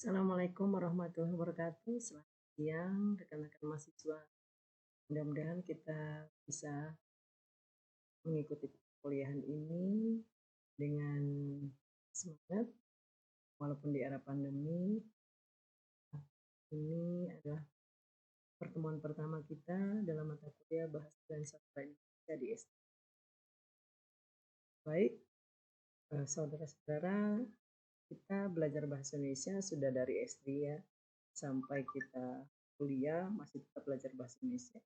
Assalamualaikum warahmatullahi wabarakatuh. Selamat siang, rekan-rekan mahasiswa. Mudah-mudahan kita bisa mengikuti perkuliahan ini dengan semangat, walaupun di era pandemi. Ini adalah pertemuan pertama kita dalam mata kuliah Bahasa dan Sastra Indonesia di SD. Baik, saudara-saudara, kita belajar bahasa Indonesia sudah dari SD ya, sampai kita kuliah masih tetap belajar bahasa Indonesia.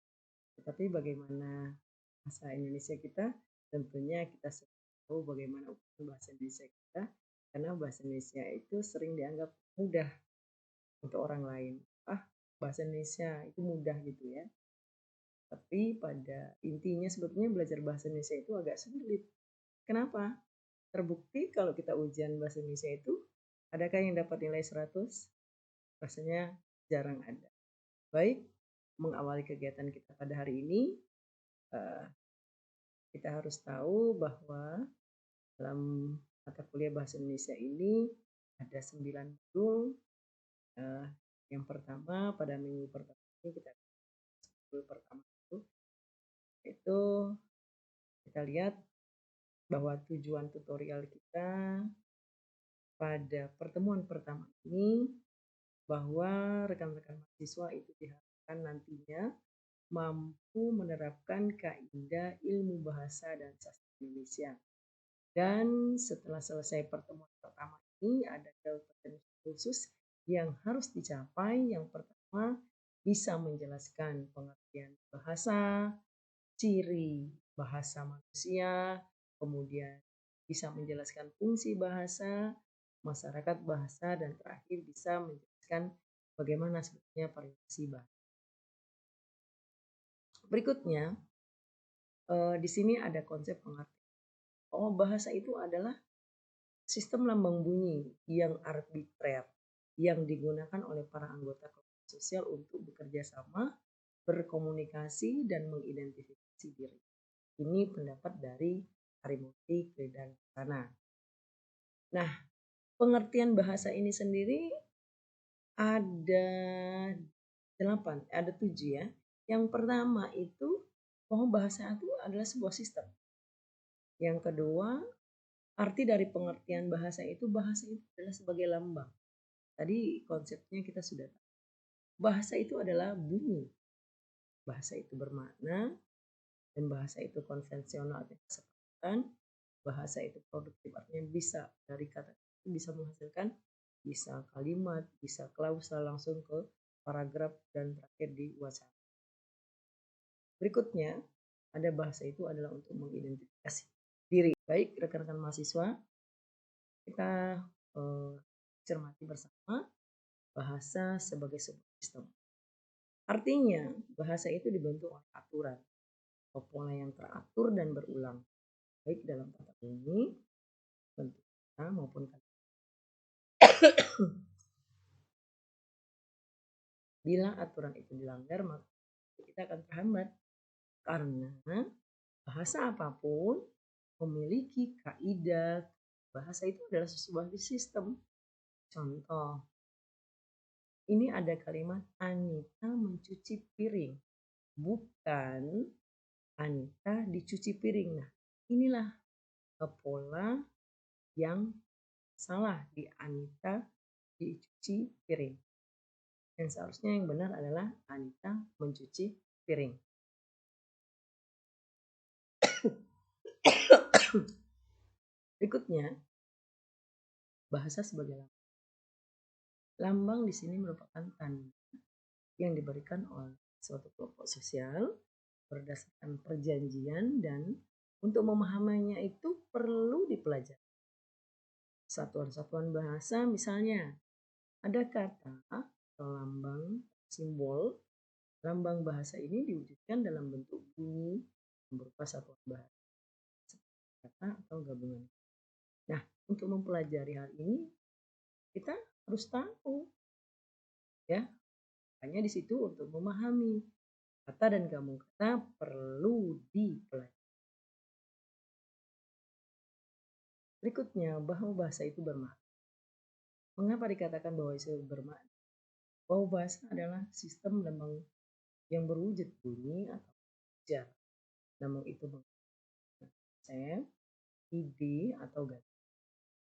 Tetapi bagaimana bahasa Indonesia kita? Tentunya kita tahu bagaimana ukuran bahasa Indonesia kita, karena bahasa Indonesia itu sering dianggap mudah untuk orang lain. Bahasa Indonesia itu mudah gitu ya. Tapi pada intinya sebetulnya belajar bahasa Indonesia itu agak sulit. Kenapa? Terbukti kalau kita ujian bahasa Indonesia itu, adakah yang dapat nilai 100? Rasanya jarang ada. Baik, mengawali kegiatan kita pada hari ini, kita harus tahu bahwa dalam mata kuliah bahasa Indonesia ini ada 9 modul. Yang pertama pada minggu pertama ini kita modul pertama itu kita lihat bahwa tujuan tutorial kita pada pertemuan pertama ini bahwa rekan-rekan mahasiswa itu diharapkan nantinya mampu menerapkan kaidah ilmu bahasa dan sastra Indonesia. Dan setelah selesai pertemuan pertama ini ada kompetensi khusus yang harus dicapai. Yang pertama, bisa menjelaskan pengertian bahasa, ciri bahasa manusia, kemudian bisa menjelaskan fungsi bahasa, masyarakat bahasa, dan terakhir bisa menjelaskan bagaimana sebetulnya variasi bahasa. Berikutnya, di sini ada konsep pengertian. Bahasa itu adalah sistem lambang bunyi yang arbitrer yang digunakan oleh para anggota kelompok sosial untuk bekerja sama, berkomunikasi, dan mengidentifikasi diri. Ini pendapat dari Harimurti Krisdayanti. Nah, pengertian bahasa ini sendiri ada 7 ya. Yang pertama itu bahwa bahasa itu adalah sebuah sistem. Yang kedua, arti dari pengertian bahasa itu adalah sebagai lambang. Tadi konsepnya kita sudah tahu. Bahasa itu adalah bunyi. Bahasa itu bermakna, dan bahasa itu konvensional artinya kesepakatan. Bahasa itu produktif artinya bisa dari kata itu bisa menghasilkan bisa kalimat, bisa klausa langsung ke paragraf dan terakhir di wacana. Berikutnya, ada bahasa itu adalah untuk mengidentifikasi diri. Baik, rekan-rekan mahasiswa, kita cermati bersama bahasa sebagai sebuah sistem. Artinya, bahasa itu dibentuk oleh aturan atau pola yang teratur dan berulang, baik dalam kata bunyi, bentuk kata maupun kata. Bila aturan itu dilanggar, maka kita akan terhambat. Karena bahasa apapun memiliki kaidah. Bahasa itu adalah sebuah sistem. Contoh, ini ada kalimat Anita mencuci piring, bukan Anita dicuci piring. Nah, inilah pola yang salah di Anita dicuci piring. Dan seharusnya yang benar adalah Anita mencuci piring. Berikutnya, bahasa sebagai lambang. Lambang di sini merupakan tanda yang diberikan oleh suatu kelompok sosial berdasarkan perjanjian, dan untuk memahaminya itu perlu dipelajari. Satuan-satuan bahasa misalnya ada kata atau lambang, simbol. Lambang bahasa ini diwujudkan dalam bentuk bunyi berupa satuan bahasa, kata atau gabungan. Nah, untuk mempelajari hal ini kita harus tahu ya. Hanya di situ untuk memahami kata dan gabung kata perlu dipelajari. Berikutnya, bahwa bahasa itu bermakna. Mengapa dikatakan bahwa itu bermakna? Bahwa bahasa adalah sistem lambang yang berwujud bunyi atau ujar. Lambang itu mengandung konsep, ide, atau gaya.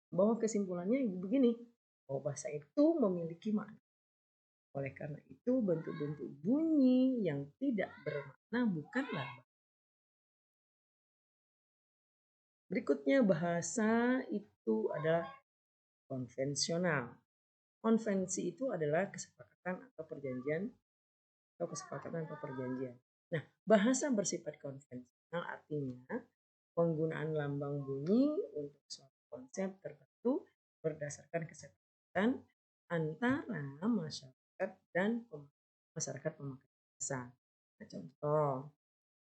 Bahwa kesimpulannya begini, bahwa bahasa itu memiliki makna. Oleh karena itu, bentuk-bentuk bunyi yang tidak bermakna bukanlah bahasa. Berikutnya, bahasa itu adalah konvensional. Konvensi itu adalah kesepakatan atau perjanjian atau kesepakatan atau perjanjian. Nah, bahasa bersifat konvensional artinya penggunaan lambang bunyi untuk suatu konsep tertentu berdasarkan kesepakatan antara masyarakat dan masyarakat pemakai bahasa. Nah, contoh,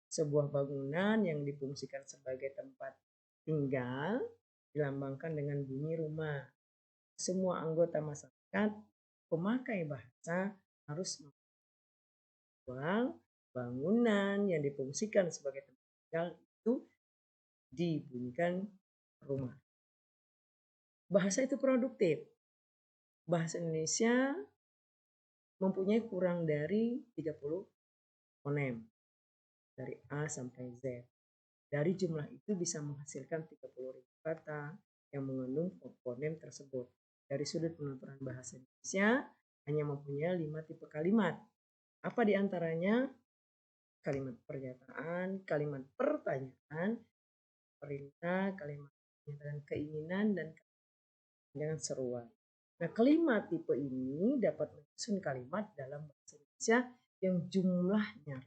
sebuah bangunan yang difungsikan sebagai tempat tinggal dilambangkan dengan bunyi rumah. Semua anggota masyarakat pemakai bahasa harus membuang bangunan yang difungsikan sebagai tempat tinggal itu dibunyikan rumah. Bahasa itu produktif. Bahasa Indonesia mempunyai kurang dari 30 fonem dari A sampai Z. Dari jumlah itu bisa menghasilkan 30.000 kata yang mengandung fonem tersebut. Dari sudut penuturan bahasa Indonesia hanya mempunyai 5 tipe kalimat. Apa di antaranya? Kalimat pernyataan, kalimat pertanyaan, perintah, kalimat pernyataan keinginan, dan dengan seruan. Nah, kelima tipe ini dapat menyusun kalimat dalam bahasa Indonesia yang jumlahnya.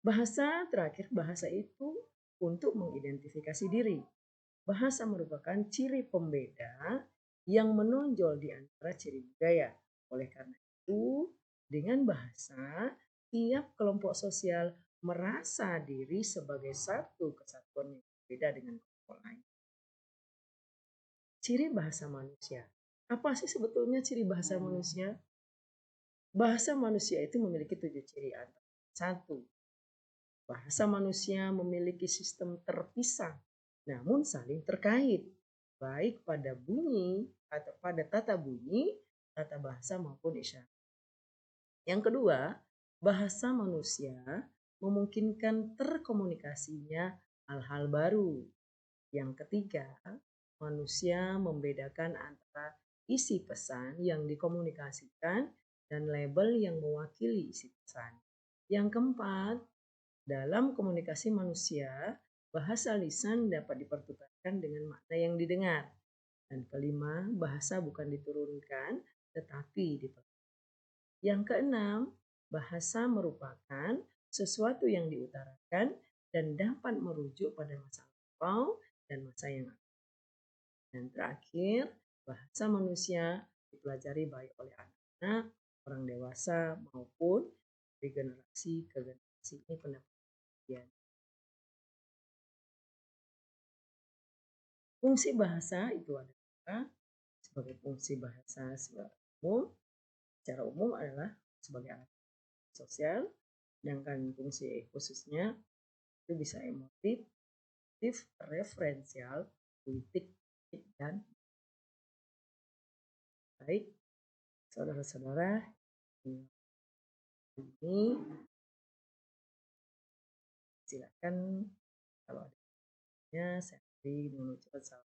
Bahasa terakhir, bahasa itu untuk mengidentifikasi diri. Bahasa merupakan ciri pembeda yang menonjol di antara ciri budaya. Oleh karena itu, dengan bahasa, tiap kelompok sosial merasa diri sebagai satu kesatuan yang berbeda dengan kelompok lain. Ciri bahasa manusia. Apa sih sebetulnya ciri bahasa manusia? Bahasa manusia itu memiliki 7 ciri. Satu, bahasa manusia memiliki sistem terpisah namun saling terkait, baik pada bunyi atau pada tata bunyi, tata bahasa maupun isyarat. Yang kedua, bahasa manusia memungkinkan terkomunikasinya hal-hal baru. Yang ketiga, manusia membedakan antara isi pesan yang dikomunikasikan dan label yang mewakili isi pesan. Yang keempat, dalam komunikasi manusia, bahasa lisan dapat dipertukarkan dengan makna yang didengar. Dan kelima, bahasa bukan diturunkan tetapi dipertukarkan. Yang keenam, bahasa merupakan sesuatu yang diutarakan dan dapat merujuk pada masa lampau dan masa yang akan. Dan terakhir, bahasa manusia dipelajari baik oleh anak-anak, orang dewasa maupun dari generasi ke generasi. Ini pendapat saya. Fungsi bahasa itu adalah sebagai fungsi bahasa secara umum adalah sebagai alat sosial, sedangkan fungsi khususnya itu bisa emotif, referensial, politik, dan baik. Saudara-saudara, ini silakan kalau ada saya beri mengucapkan salam.